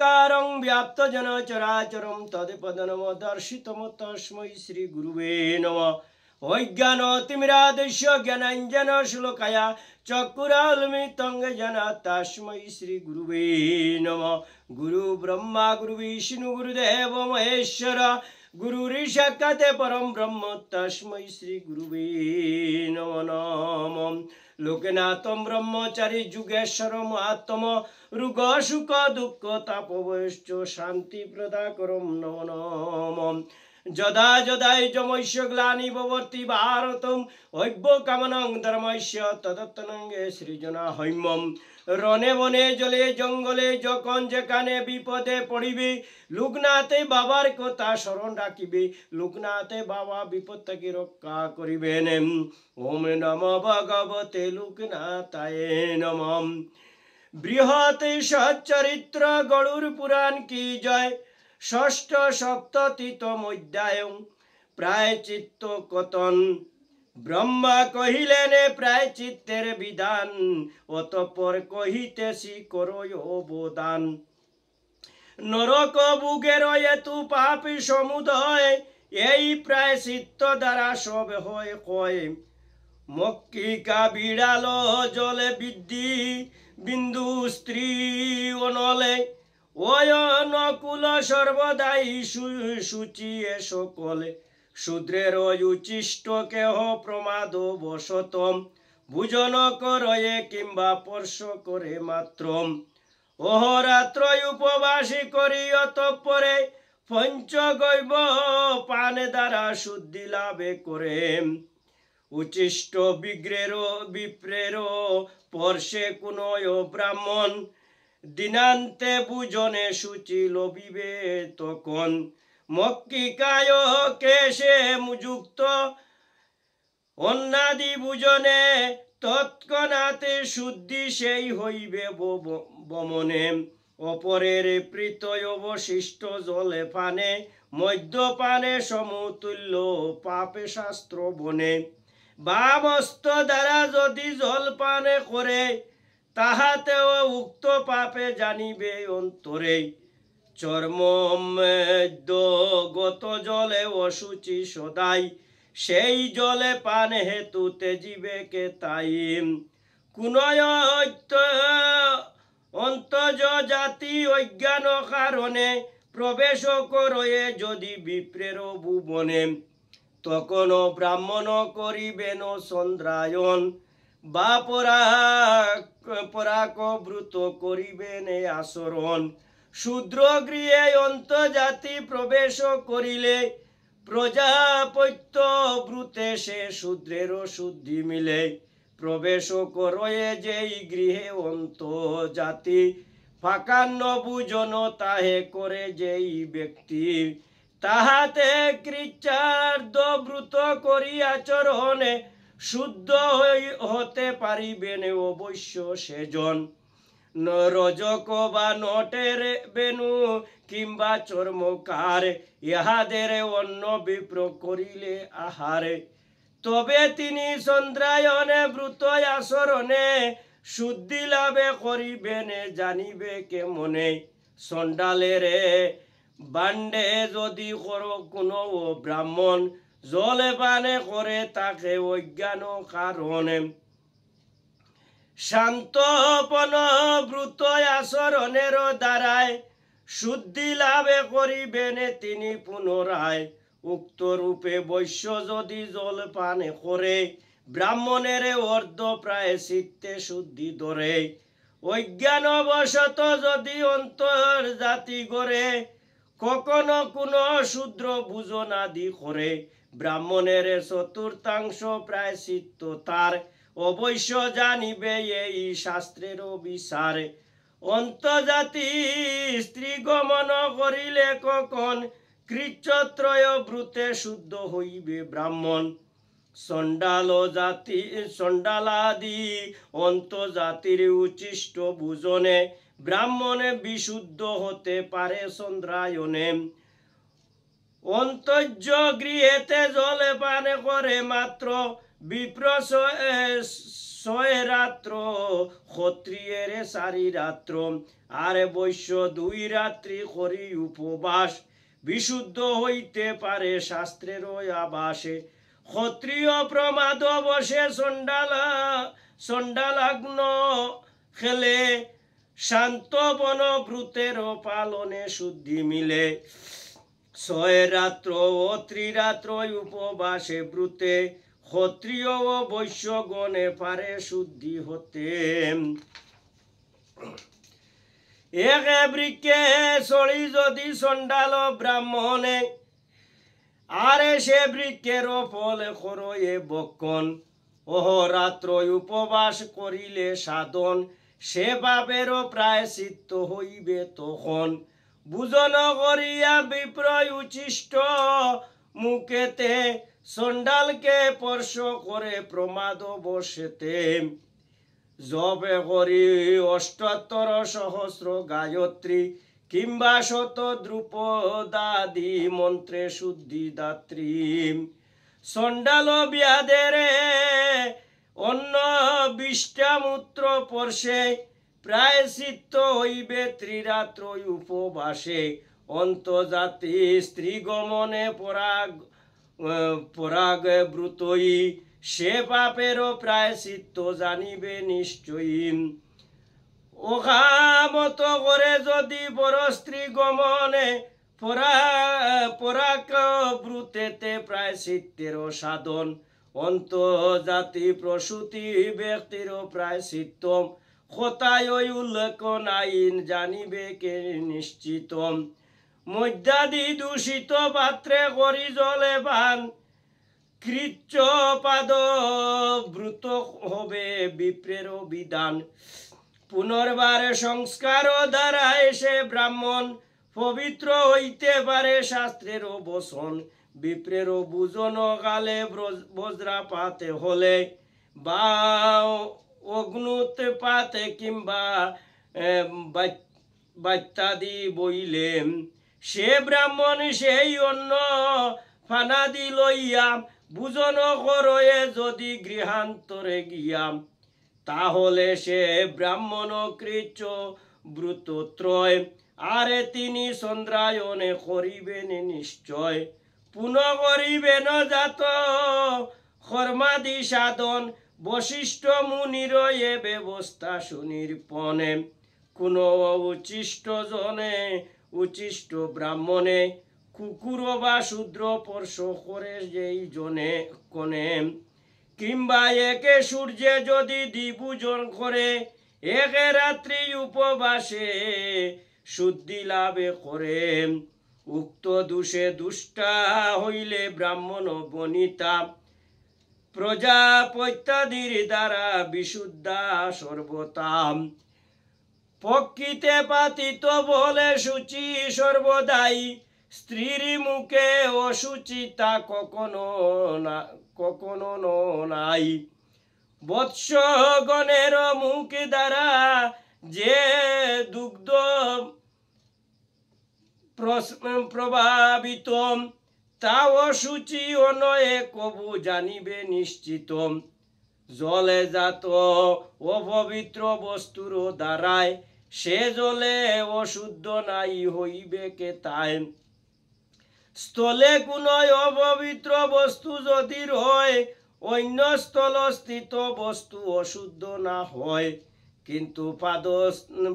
कारं व्याप्तजन चराचरं तत्पदनमो दर्शितं तस्मै श्री गुरुवे नमः। वैज्ञानतिमिरादस्य ज्ञानाञ्जनश्लोकया चक्षुरुन्मीलितं येन तस्मै श्री गुरुवे नमः। गुरु ब्रह्मा गुरु विष्णु गुरुदेव महेश्वर गुरुर्साक्षात् परं ब्रह्म तस्मै श्री गुरुवे नमो नमः। लोकनाथं ब्रह्मचारी जुगेश्वर महात्म रुग सुख दुःख तापवश्च शांति प्रदाकरं नमो नमः। যদা যদাই যমস্য গ্লানি ভবতি ভারতম অভ্যকামনং ধর্মস্য তদত্তনঙ্গে সৃজনা হৈমম। রনে বনে জলে জঙ্গলে যখন যেখানে বিপদে পড়িবে লোকনাথে বাবার কথা স্মরণ রাখিবে, লোকনাথে বাবা বিপদ থেকে রক্ষা করিবেন। ওম নমো ভগবতে লোকনাথায় নমঃ। বৃহৎ সচ্চরিত্র গরুড় পুরাণ কি জয়। ষষ্ঠ সপ্ততিতম অধ্যায় প্রায়চিত্ত কথন। ব্রহ্মা কহিলেন প্রায়চিত্তের বিধান, অতঃপর কহিতেছি করো অবদান। নরক ভোগের হেতু পাপ সমুদয়, এই প্রায়চিত্ত দ্বারা সব হয় কয়। মক্ষিকা বিড়াল জলে বৃদ্ধি বিন্দু স্ত্রী অনলে, নকুল সর্বদাই শুচি এ সকলে। শূদ্রের উচিষ্ট কেহ প্রমাদ বশতম, ভোজন করে কিংবা স্পর্শ করে মাত্র। অহরাত্র উপবাসী করি অতঃপরে পঞ্চগৈব পান দ্বারা শুদ্ধি লাভে করে। উচিষ্ট বিপ্রের পর্শে কুনয় ব্রাহ্মণ, দিনান্তে ভোজনে শুচি লবিবে তখন। মক্ষিকায় কেশে মুযুক্ত অন্নাদি ভোজনে, তৎক্ষণাতে শুদ্ধি সেই হইবে বমনে। অপরের প্রীত অবশিষ্ট জলে পানে, মদ্যপানে সমতুল্য পাপে শাস্ত্র বনে। বামস্ত দ্বারা যদি জল পানে করে, তাহাতেও উক্ত পাপে জানিবে অন্তরে। চর্ম গত জলে অশুচি সদাই, সেই জলে পান হেতু তেজিবে কে তাই। কুনয় অন্তজ জাতি অজ্ঞান কারণে, প্রবেশ করে যদি বিপ্রের ভুবনে। তখন ব্রাহ্মণ করিবেন চন্দ্রায়ন, বা পরাক ব্রত করিবেন আচরণ। শূদ্র গৃহে অন্তর্জাতি প্রবেশ করিলে, প্রজাপত্য ব্রুতে সে শূদ্রের শুদ্ধি মিলে। প্রবেশ করয়ে যেই গৃহে অন্তর্জাতি, ফাঁকান্ন ভোজন তাহে করে যেই ব্যক্তি। তাহাতে কৃচ্ছার্ধ ব্রত করি আচরণে, শুদ্ধ হতে পারিবেন অবশ্য সেজন। রজক বা নটের বেনু কিংবা চর্মকার, ইহাদের অন্য বিপ্র করিলে আহারে। তবে তিনি চন্দ্রায়নে ব্রত আচরণে, শুদ্ধি লাভে করিবেন জানিবে কেমনে। চণ্ডালের বান্ডে যদি করো কোনো ব্রাহ্মণ, জলে পানে করে তাকে অজ্ঞান কারণে। শান্তপন ব্রত আচরণের দ্বারায়, শুদ্ধি লাভে করিবেন তিনি পুনরায়। উক্ত রূপে বৈশ্য যদি জল পানে করে, ব্রাহ্মণের অর্ধ প্রায় চিত্তে শুদ্ধি ধরে। অজ্ঞান বশত যদি অন্তর্জাতি গড়ে, কখনো কোনো শূদ্র ভোজন আদি করে। ব্রাহ্মণের চতুর্থাংশ প্রায় চিত্ত তার, অবশ্য জানিবে এই শাস্ত্রের বিচার। অন্তর্জাতি স্ত্রী গমন করিলে কখন, কৃচ্ছত্রয় ব্রুতে শুদ্ধ হইবে ব্রাহ্মণ। চণ্ডালাদি অন্তর্জাতির উচিষ্ট ভোজনে, ব্রাহ্মণে বিশুদ্ধ হতে পারে চন্দ্রায়নে। অন্তর্য গৃহেতে জলে পানে করে মাত্র, বিপ্র ছয় রাত্র, ক্ষত্রিয়ের 4 রাত্র, আর বৈশ্য 2 রাত্রি করি উপবাস। বিশুদ্ধ হইতে পারে শাস্ত্রের আবাসে। ক্ষত্রিয় প্রমাদ বসে চণ্ডালাগ্ন খেলে, শান্ত বন ব্রতের পালনে শুদ্ধি মিলে। 6 রাত্র ও 3 রাত্র উপবাসে ব্রুতে, ক্ষত্রিয় ও বৈশ্যগণে পারে শুদ্ধি হতে। এক বৃক্ষে চড়ি যদি চণ্ডাল ব্রাহ্মণে, আরে সে বৃক্ষের ফলে করয়ে বক্ষণ। অহরাত্র উপবাস করিলে সাধন, সে পাপেরও প্রায়শ্চিত্ত হইবে তখন। বুঝন করিয়া বিপ্র উচ্ছিষ্ট মুখেতে, চণ্ডালকে স্পর্শ করে প্রমাদ বসেতে। জপে করি 78 সহস্র গায়ত্রী, কিংবা 100 দ্রুপদাদি মন্ত্রে শুদ্ধি দাত্রী। চণ্ডাল ব্যাধের অন্য বিষ্টামূত্র পর্ষে, প্রায়শ্চিত্ত হইবে 3 রাত্র উপবাসে। অন্তর্জাতি স্ত্রী গমনে পরাগ ব্রতই, সে পাপেরও প্রায়শ্চিত্ত জানিবে নিশ্চয়ই। ওখামত করে যদি বড় স্ত্রী গমনে, পরাগ ব্রুতেতে প্রায়শ্চিত্তের সাধন। অন্তর্জাতি প্রসূতি ব্যক্তির প্রায়শ্চিত্ত, কথায় উল্লেখ নাইন জানিবে কে নিশ্চিত। মধ্যাদি দূষিত পাত্রে করি জলে পান, কৃচ্ছ পাদ ব্রুত হবে বিপ্রের বিধান। পুনর্বার সংস্কার দ্বারা এসে ব্রাহ্মণ, পবিত্র হইতে পারে শাস্ত্রের বচন। বিপ্রের বুজন কালে বজ্রাপাতে হলে, বা অগ্নুৎপাতে কিংবা বাত্যাদি বইলে, সে ব্রাহ্মণ সেই অন্য ফানাদি লইয়া, বুজন করয়ে যদি গৃহান্তরে গিয়া, তাহলে সে ব্রাহ্মণ কৃচ্ছ ব্রতত্রয়, আরে তিনি চন্দ্রায়নে করিবেন নিশ্চয়। পুনঃ করিবেন জাত কর্মাদি সাধন, বশিষ্ঠ মুনির এ ব্যবস্থা সুনির্পণে। কোন উচ্ছিষ্ট জনে উচ্ছিষ্ট ব্রাহ্মণে, কুকুর বা শূদ্র স্পর্শ করে যেই জনে কোনে। কিংবা একে সূর্যে যদি দ্বিভোজন করে, একে রাত্রি উপবাসে শুদ্ধি লাভে করে। উক্ত দোষে দুষ্টা হইলে ব্রাহ্মণ বনিতা, প্রজাপত্যাদির দ্বারা বিশুদ্ধা সর্বতা। প্রকৃতে পাতিত বলে শুচি সর্বদাই, স্ত্রীর মুখে অশুচিতা কখনো নাই। বৎসগণের মুখ দ্বারা যে দুগ্ধ প্রভাবিত, তা অশুচি অনয়ে কবু জানিবে নিশ্চিত। জলে জাত অপবিত্র বস্তুর দ্বারায়, সে জলে অশুদ্ধ নাই হইবে কে তাই। স্থলে কোন অপবিত্র বস্তু যদি রয়, অন্য স্থল স্থিত বস্তু অশুদ্ধ না হয়। কিন্তু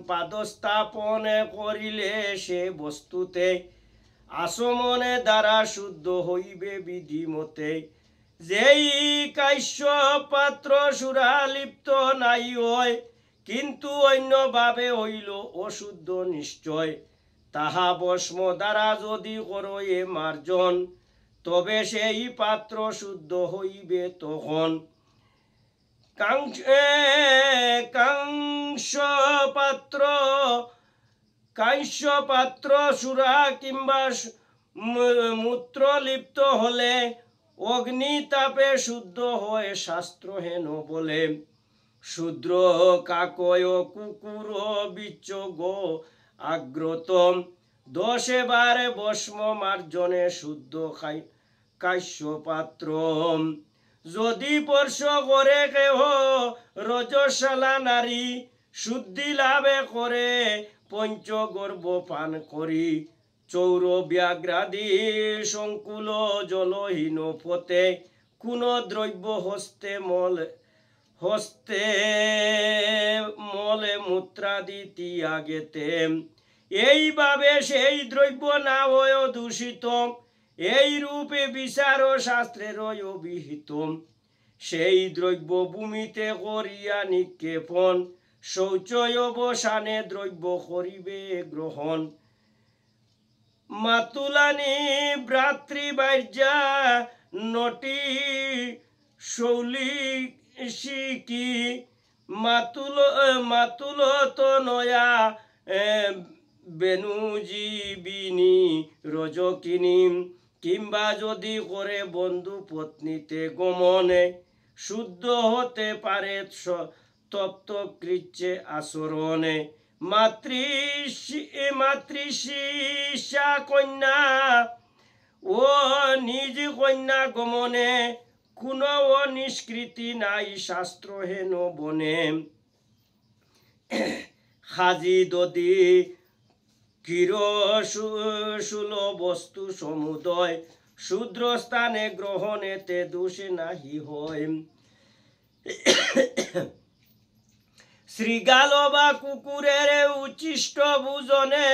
পাদস্থাপনে করিলে সে বস্তুতে, আসমনে দ্বারা শুদ্ধ হইবে বিধিমতে। যেই কাশ্য পাত্র সুরালিপ্ত নাই হয়, কিন্তু অন্য ভাবে হইল অশুদ্ধ নিশ্চয়। তাহা ভস্ম দ্বারা যদি করয়ে মার্জন, তবে সেই পাত্র শুদ্ধ হইবে তখন। কাংস্য পাত্র সুরা কিংবা মূত্র লিপ্ত হলে, অগ্নিতাপে শুদ্ধ হয় শাস্ত্রহেন বলে। শূদ্র কাকয় কুকুর বিচ্ছ গো আগ্রতম, 10 বারে ভস্ম মার্জনে শুদ্ধ কাশ্য পাত্র। যদি স্পর্শ করে কেহ রজস্বলা নারী শুদ্ধি লাভে করে পঞ্চগর্ভ পান করি চৌর ব্যাঘ্রাদি সংকুল জলহীন পথে কোন দ্রব্য হস্তে মলে মূত্রাদি ত্যাগেতে এইভাবে সেই দ্রব্য না হয় দূষিত এই রূপে বিচার শাস্ত্রের অভিহিত সেই দ্রব্য ভূমিতে করিয়া নিক্ষেপণ শৌচ অবসানে দ্রব্য করিবে গ্রহণ মাতুলানি ভ্রাতৃবার্যা নটি শৌলি শিকি মাতুল তো নয়া বেনুজীবিনী রজকিনী কিংবা যদি করে বন্ধু পত্নীতে গমনে শুদ্ধ হতে পারে তপ্ত কৃচ্যে আচরণে মাতৃশিষ্যা কন্যা ও নিজ কন্যা গমনে কোন নিষ্কৃতি নাই শাস্ত্রহেন বনে হাজি দদি কিরশুল বস্তু সমুদয় শূদ্র স্থানে গ্রহণেতে দোষে নাহি হয় শ্রীগাল বা কুকুরের উচ্ছিষ্ট ভোজনে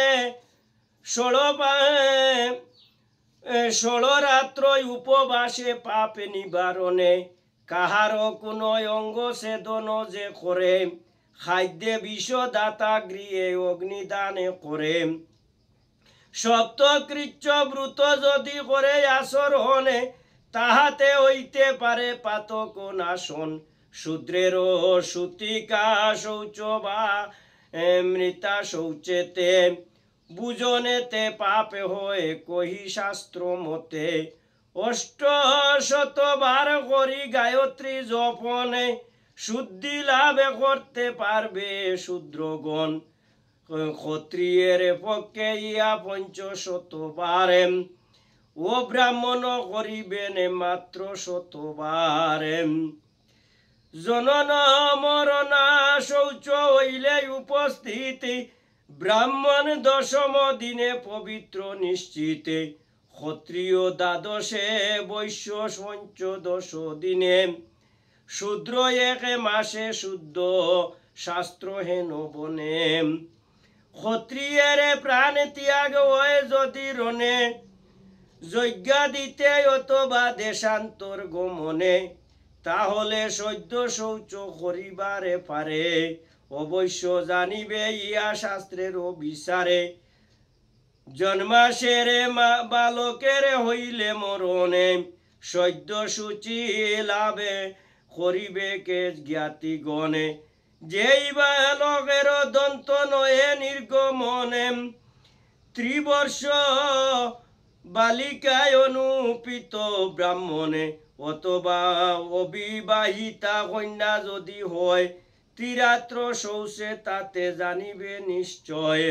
16 রাত্র উপবাসে পাপ নিবারণে কাহার কোন অঙ্গ ছেদন যে করে খাদ্যে বিষদাতা গৃহে অগ্নিদানে করে সপ্তকৃচ্য ব্রত যদি করে আচরণে তাহাতে হইতে পারে পাতক নাশন শূদ্রের সুতিকা শৌচ বা মৃতা শৌচেতে বুজনেতে পাপ হয়ে কহি শাস্ত্র মতে 800বার করি গায়ত্রী জপনে শুদ্ধি লাভে করতে পারবে শূদ্রগণ ক্ষত্রিয়ের পক্ষে ইয়া 500বার ও ব্রাহ্মণ করিবেন মাত্র 100বার জনন মরণা শৌচ হইলে উপস্থিতি ব্রাহ্মণ 10ম দিনে পবিত্র নিশ্চিতে ক্ষত্রিয় 12শে বৈশ্য 15 দিনে শূদ্র 1 মাসে শুদ্ধ শাস্ত্রহেন বনে ক্ষত্রিয়ের প্রাণ ত্যাগ হয় যদি রণে যজ্ঞা দিতে অথবা দেশান্তর গমনে তাহলে সদ্য শৌচ করিবারে পারে অবশ্য জানিবে ইয়া শাস্ত্রের বিচারে জন্মাশের বালকের হইলে মরণে সদ্য সূচি লাভে করিবে কে জ্ঞাতি গণে যেই বালকের দন্ত নয়ে নির্গমনে 3 বর্ষ বালিকায় অনুপিত ব্রাহ্মণে অথবা অবিবাহিতা কন্যা যদি হয় ত্রিরাত্র শৌচে তাতে জানিবে নিশ্চয়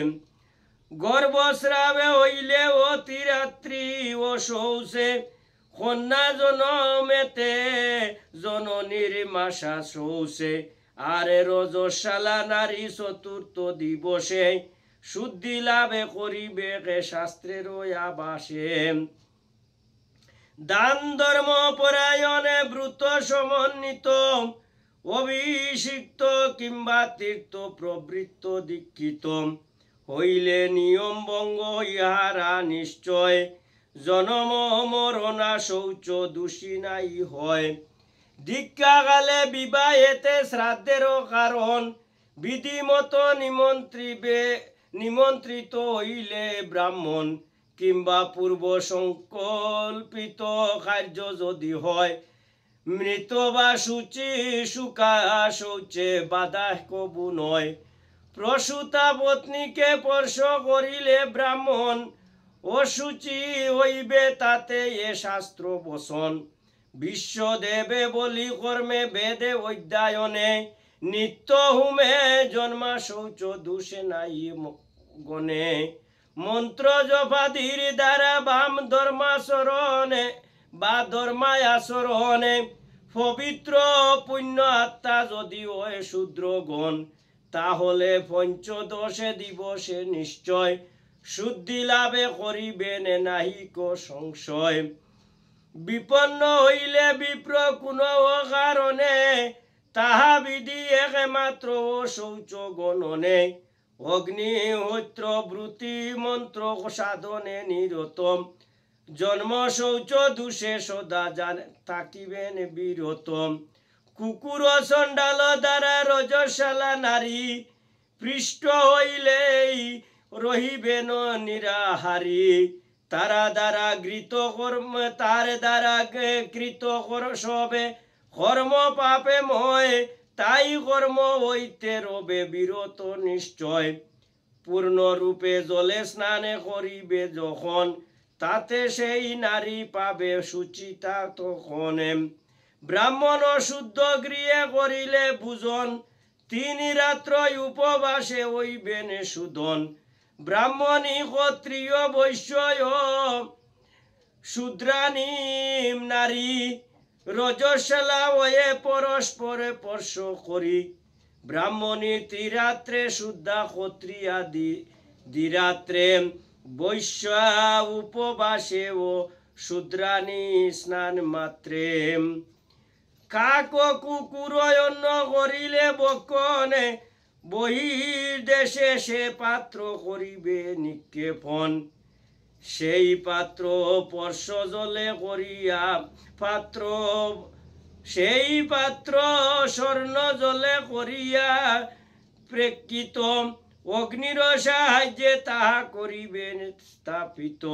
গর্ভস্রাবে হইলে ও ত্রিরাত্রি ও শৌচে কন্যা জনমেতে জননীর মাসা শৌচে আরে রজস্বালা নারী 4th দিবসে শুদ্ধি লাভে করিবে শাস্ত্রের আবাসে দান ধর্ম পরায়ণে ব্রত সমন্বিত অভিষিক্ত কিংবা তীর্থ প্রবৃত্ত দীক্ষিত হইলে নিয়ম ভঙ্গ ইহারা নিশ্চয় জনম মরণা শৌচ দোষী নাই হয় দীক্ষাকালে বিবাহেতে শ্রাদ্ধের কারণ বিধিমত নিমন্ত্রিত হইলে ব্রাহ্মণ কিংবা পূর্ব সংকল্পিত কার্য যদি হয় মৃত বা শুচি শুকা শৌচে বাধা কবু নয় প্রসূতা পত্নীকে স্পর্শ করিলে ব্রাহ্মণ অশুচি হইবে তাতে এ শাস্ত্র বচন বিশ্বদেবে বলি কর্মে বেদে অধ্যায়নে নিত্য হুমে জন্মা শৌচ দোষে নাই গণে মন্ত্র জপাদির দ্বারা বাম ধর্মাচরণে বা ধর্মাচরণে পবিত্র পুণ্য আত্মা যদি হয় শূদ্রগণ, তাহলে পঞ্চদশে দিবসে নিশ্চয় শুদ্ধি লাভে করিবেন নাহিক সংশয়। বিপন্ন হইলে বিপ্র কোনো কারণে, তাহা বিধি একমাত্র শৌচ গণনে। অগ্নিহোত্র ব্রুতি মন্ত্র সাধনে নিরতম, জন্ম শৌচ দোষে সদা থাকিবেন বিরতম। কুকুর চণ্ডাল দ্বারা রজশালা নারী, পৃষ্ঠ হইলেই রহিবেন নিরাহারী। তারা দ্বারা গৃত কর্ম, তার দ্বারা কৃত সবে কর্ম পাপে ময়, তাই কর্ম হইতে রবে বিরত নিশ্চয়। পূর্ণরূপে জলে স্নানে করিবে যখন, তাতে সেই নারী পাবে সুচিতা তখন। ব্রাহ্মণ শুদ্ধ গৃহে করিলে ভোজন, 3 রাত্র উপবাসে হইবেন সুদন। ব্রাহ্মণী ক্ষত্রিয় বৈশ্য শূদ্রাণী নারী, রজস্বলা হয়ে পরস্পরে স্পর্শ করি। ব্রাহ্মণী ত্রিরাত্রে শুদ্ধা, ক্ষত্রিয়া দ্বিরাত্রে, বৈশ্য উপবাসে ও শূদ্রাণী স্নান মাত্রে। কাক কুকুর অন্ন করিলে বক্ষণে, বহির্দেশে সে পাত্র করিবে নিক্ষেপণ। সেই পাত্র স্পর্শ জলে করিয়া পাত্র, সেই পাত্র স্বর্ণ জলে করিয়া প্রেক্ষিত। অগ্নির সাহায্যে তাহা করিবেন স্থাপিত।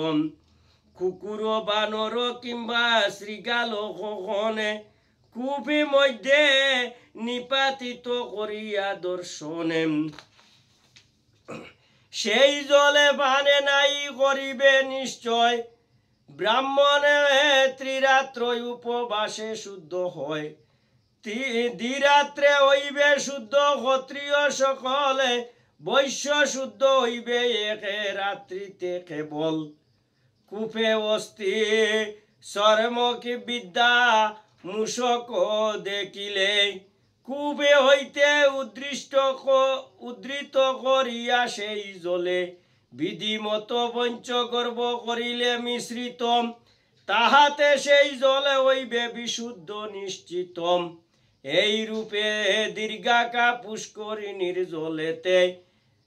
কুকুর বানর কিংবা শৃগাল কখনে, কূপে মধ্যে নিপাতিত করিয়া দর্শনে। সেই জলে পানে নাই করিবে নিশ্চয়, ব্রাহ্মণে ত্রিরাত্র উপবাসে শুদ্ধ হয়। দ্বিরাত্রে হইবে শুদ্ধ ক্ষত্রিয় সকলে, বৈশ্য শুদ্ধ হইবে এক রাত্রিতে কেবল। কূপে অস্থি চর্মকি বিদ্যা মূষক দেখিলে, কূপে হইতে উদ্ধৃত করিয়া সেই জলে বিধিমত পঞ্চগর্ভ করিলে মিশ্রিত, তাহাতে সেই জলে হইবে বিশুদ্ধ নিশ্চিত। এই রূপে দীর্ঘাকা পুষ্করিণীর জলেতে,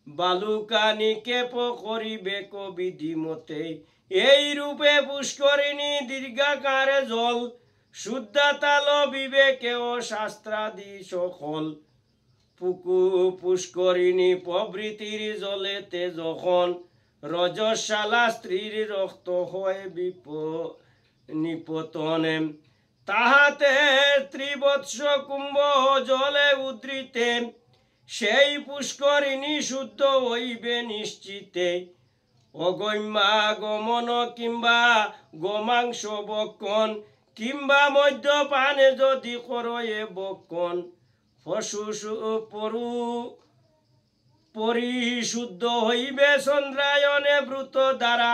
বালুকা নিক্ষেপ করিবে বিধিমতে। এই রূপে পুষ্করিণী দীর্ঘাকারে জল, শুদ্ধাতাল বিবেকে ও শাস্ত্রাদি সকল। পুষ্করিণী প্রভৃতির জলেতে যখন, রজস্বালা স্ত্রীর রক্ত হয় নিপতনে, তাহাতে ত্রিবৎস কুম্ভ জলে উদ্ধৃতে। সেই পুষ্করিণী শুদ্ধ হইবে নিশ্চিতে। অগম্যা গমন কিংবা গোমাংস বক্ষণ, কিংবা মদ্যপানে যদি করয়ে বক্ষণ, পরিশুদ্ধ হইবে চন্দ্রায়নে ব্রত দ্বারা।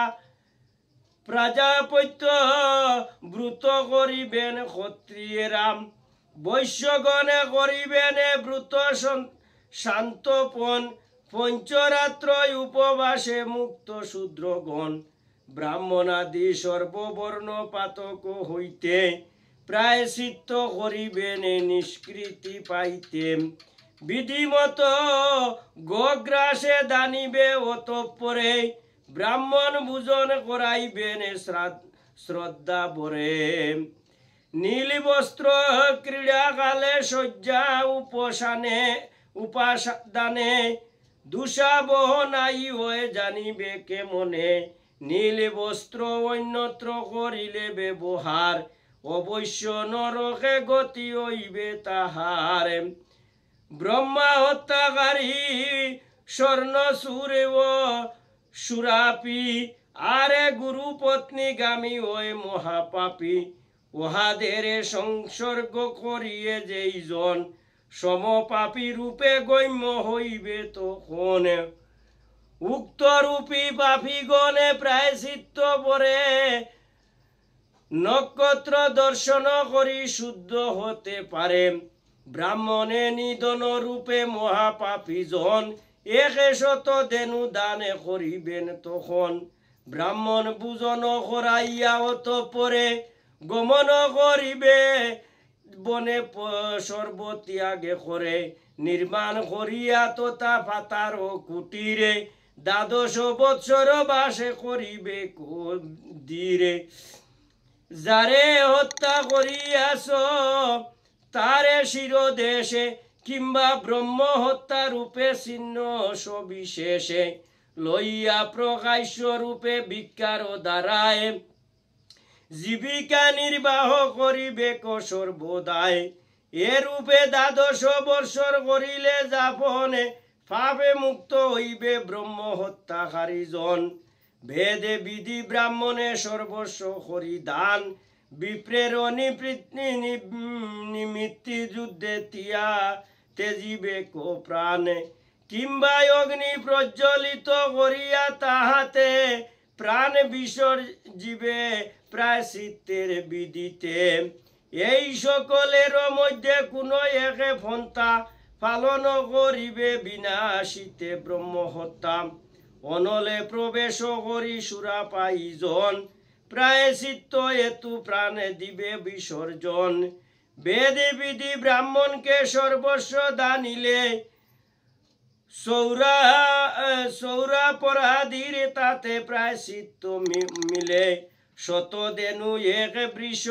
প্রজাপত্য ব্রত করিবেন ক্ষত্রিয়েরাম, বৈশ্যগণে করিবেন ব্রত শান্তপন। পঞ্চরাত্র উপবাসে মুক্ত শূদ্রগণ, ব্রাহ্মণাদি সর্ববর্ণ পাতক হইতে, প্রায়শ্চিত্ত করিবেন নিষ্কৃতি পাইতে। বিধিমত গোগ্রাসে দানিবে অতঃপরে, ব্রাহ্মণ ভোজন করাইবেন শ্রদ্ধা ভরে। নীল বস্ত্র ক্রীড়াকালে শয্যা উপাদানে, দুষাবহ নাই হয়ে জানিবে কেমনে। নীল বস্ত্র অন্যত্র করিলে ব্যবহার, অবশ্য নরকে গতি হইবে তাহার। ব্রহ্মা হত্যাকারী স্বর্ণ সুরে ও সুরাপি, আরে গুরু পত্নী গামী ওই মহাপাপী। উহাদের সংসর্গ করিয়ে যেই জন, সমপাপী রূপে গণ্য হইবে তখন। উক্ত রূপী পাপীগণে প্রায়শ্চিত্ত পরে, নক্ষত্র দর্শন করি শুদ্ধ হতে পারে। ব্রাহ্মণে নিধন রূপে মহাপাপী জন, 100 দেনু দানে করিবেন তখন। ব্রাহ্মণ পূজন করাইয়া অতঃপরে গমন করিবে বনে সর্বত্যাগে করে। নির্মাণ করিয়া তথা পাতার কুটিরে, 12 বৎসর বাসে করিবে ধীরে। যারে হত্যা করিয়াছ তারে শিরদেশে, কিংবা ব্রহ্ম হত্যা রূপে চিহ্ন সবিশেষে, লইয়া প্রকাশ্য রূপে ভিক্ষার দ্বারায়, জীবিকা নির্বাহ করিবে সর্বদায়। এ রূপে 12 বৎসর করিলে যাপনে, পাপে মুক্ত হইবে ব্রহ্ম হত্যাকারী জন। ভেদে বিধি ব্রাহ্মণে সর্বস্ব করি দান, বিপ্রের নিমিত্তি যুদ্ধে তিয়া তেজিবে প্রাণে। কিংবা অগ্নি প্রজ্বলিত করিয়া তাহাতে, প্রাণ বিসর্জিবে প্রায়শ্চিত্তের বিধিতে। এই সকলের মধ্যে কোনো একে পন্থা, পালন করিবে বিনাশিতে ব্রহ্ম হত্যা। অনলে প্রবেশ করি সুরা পাইজন, প্রায়শ্চিত্ত হেতু প্রাণে দিবে বিসর্জন। বেদে বিধি ব্রাহ্মণকে সর্বস্ব দানিলে, সৌরাপরাধীর তাতে প্রায়শ্চিত্ত মিলে। 100 দেনু 1 বৃষ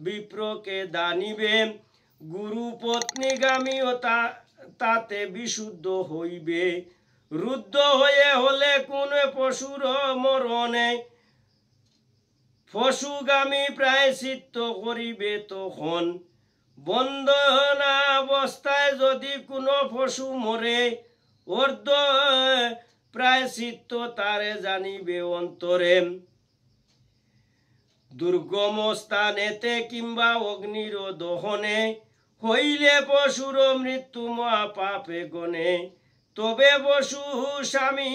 বিপ্রকে দানিবে, গুরু পত্নীগামীও তাতে বিশুদ্ধ হইবে। রুদ্ধ হয়ে হলে কোন পশুর মরণে, পশুগামী প্রায়শ্চিত্ত করিবে তখন। বন্ধনাবস্থায় যদি কোনো পশু মরে, অর্ধ প্রায়শ্চিত্ত তারে জানিবে অন্তরে। দুর্গম স্থানেতে কিংবা অগ্নির দহনে, হইলে পশুর মৃত্যু মহাপাপে গণে। তবে পশু স্বামী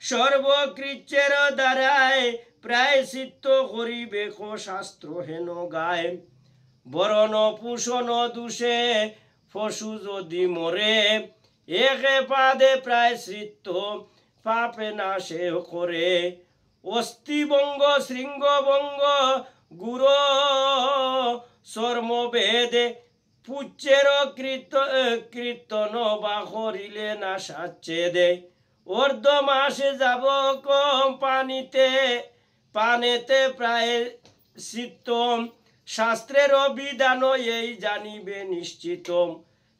সর্বকৃচ্যের দ্বারায়, প্রায়শ্চিত্ত করিবে শাস্ত্র হেন গায়। বরণ পোষণ দোষে পশু যদি মরে, 1 পাদে প্রায়শ্চিত্ত পাপে নাশে করে। অস্থিভঙ্গ শৃঙ্গভঙ্গ গুর চর্মভেদে, পুচ্ছের কীর্তন বা করিলে না সাচ্ছেদে। অর্ধ মাসে যাব কম পানেতে প্রায়শ্চিত্ত, শাস্ত্রের বিধান এই জানিবে নিশ্চিত।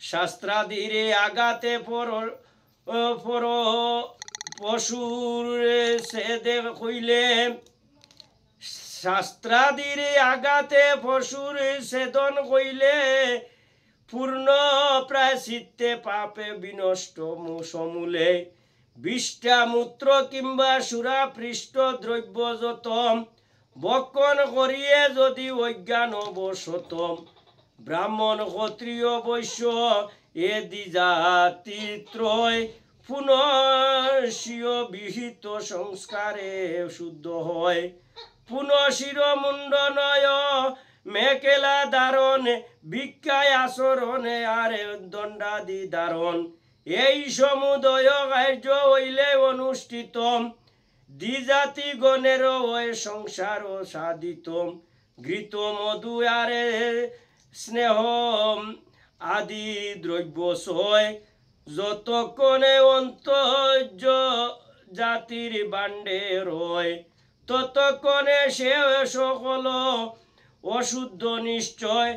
শাস্ত্রাদিরে আঘাতে পশুর ছেদে হইলে, শাস্ত্রাদিরে আঘাতে পশুর ছেদন হইলে, পূর্ণ প্রায়শ্চিত্তে পাপে বিনষ্ট সমূলে। বিষ্ঠা মূত্র কিংবা সুরা পৃষ্ঠ দ্রব্য যত, বক্ষণ করিয়ে যদি অজ্ঞান বশত। ব্রাহ্মণ ক্ষত্রিয় বৈশ্য এ দ্বিজাতি ত্রয়, পুনঃশীয় বিহিত সংস্কারে শুদ্ধ হয়। পুনঃশির মুন্ডনয় মেকেলা ধারণ, ভিক্ষায় আচরণে আর দণ্ডাদি ধারণ। এই সমুদয় কার্য হইলে অনুষ্ঠিত, দ্বিজাতি গণের হয় সংসার সাধিত। ঘৃত মধু আরে স্নেহ আদি দ্রব্য সয়, যতক্ষণে অন্তর্য জাতির বাণ্ডে রয়, ততক্ষণে সে সকল অশুদ্ধ নিশ্চয়।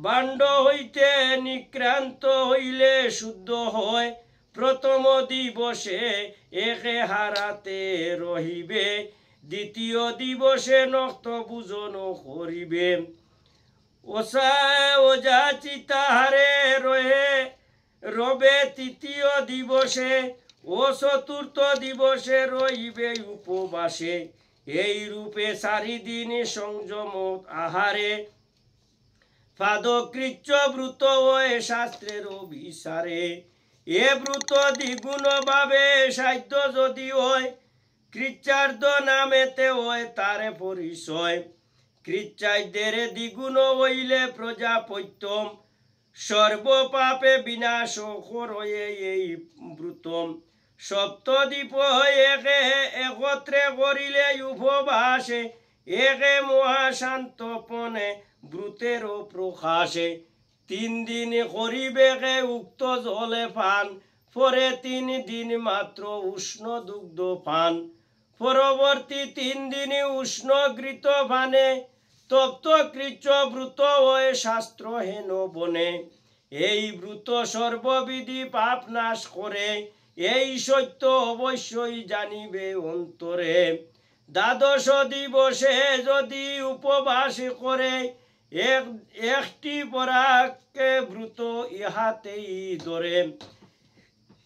বাণ্ড হইতে নিক্রান্ত হইলে শুদ্ধ হয়, প্রথম দিবসে 1 হারাতে রহিবে, দ্বিতীয় দিবসে নক্ত পূজন করিবে। ওজা চিতাহারে রবে তৃতীয় দিবসে, ও চতুর্থ দিবসে রহিবে উপবাসে। এই রূপে 4 দিন সংযম আহারে, পাদকৃচ্ছ ব্রত হয় শাস্ত্রের বিচারে। এ ব্রত দ্বিগুণ ভাবে সাধ্য যদি হয়, কৃচ্ছার্ধ নামেতে হয় তারে পরিচয়। কৃচ্ছাইদের দ্বিগুণ হইলে প্রজাপত্যম সর্বপাপে বিনাশ করয়ে এই ব্রতম সপ্তদ্বীপ একে একত্রে করিলে উপবাসে একে মহাশান্তপনে ব্রতেরও প্রকাশে 3 দিন করিবেকে উক্ত জলে পান পরে 3 দিন মাত্র উষ্ণ দুগ্ধ পান পরবর্তী 3 দিন উষ্ণ ঘৃত পানে তপ্ত কৃচ্ছ ব্রত হয়ে শাস্ত্র হেন বনে এই ব্রত সর্ববিধি পাপ নাশ করে এই সত্য অবশ্যই জানিবে অন্তরে দ্বাদশ দিবসে যদি উপবাস করে একটি পরাকে ব্রত ইহাতেই ধরে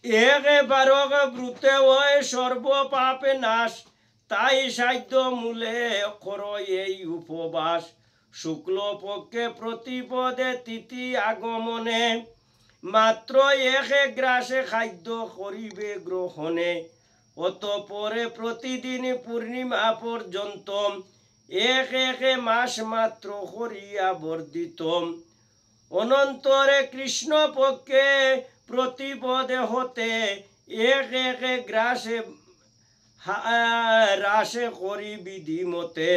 11 ব্রতে হয় সর্বপাপে নাশ তাই সাধ্য মূলে কর এই উপবাস শুক্লপক্ষে প্রতিপদে তিথি আগমনে মাত্র 1 গ্রাসে খাদ্য করিবে গ্রহণে অতঃপরে প্রতিদিন পূর্ণিমা পর্যন্ত 1 মাস মাত্র করিয়া বর্ধিত অনন্তরে কৃষ্ণপক্ষে প্রতিপদে হতে 1 গ্রাসে হ্রাসে করি বিধি মতে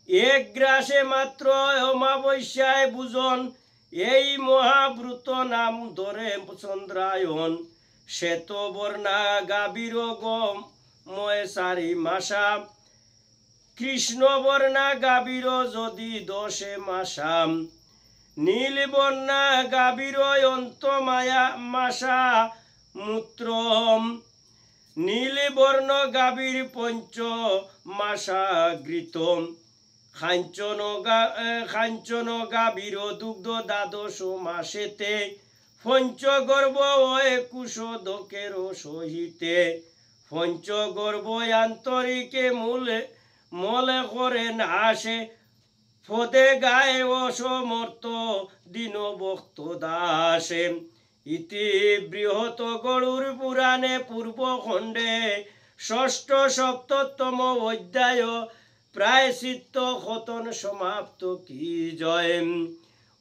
1 গ্রাসে মাত্র অমাবস্যায় বুঝন এই মহাব্রত নাম ধরে চন্দ্রায়ন শ্বেতবর্ণা গাভীর গময় 4 মাসা কৃষ্ণবর্ণা গাভীর যদি 10 মাসা নীলবর্ণা গাভীর অন্তমায়া মাসা মূত্রম নীলবর্ণ গাভীর 5 মাসা ঘৃতম খাঞ্চন গাভীর দুগ্ধ 12 মাসেতে পঞ্চগর্ভ 21 দকের সহিতে পঞ্চগর্ভ আন্তরিকে মলে করে নাশে পদে গায়ে অসমর্থ দিন ভক্ত দাসে ইতি বৃহৎ গরুর পুরাণে পূর্বখণ্ডে 6ষ্ঠ 7তম অধ্যায় প্রায়শ্চিত্ত খতন সমাপ্ত কি জয়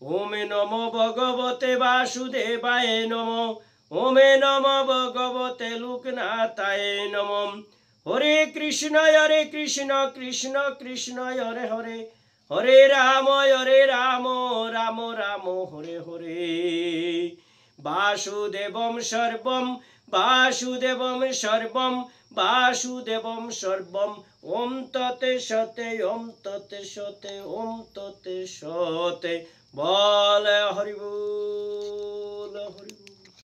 ওম নমো ভগবতে বাসুদেবায় নমো ওম নমো ভগবতে লোকনাথায় নমো হরে কৃষ্ণ কৃষ্ণ কৃষ্ণ হরে হরে হরে রাম রাম রাম হরে হরে বাসুদেবম সর্বম বাসুদেবম সর্বম বাসুদেবম সর্বম ওম ততে সতে ওম ততে সতে ওম ততে সতে বল হরি বল।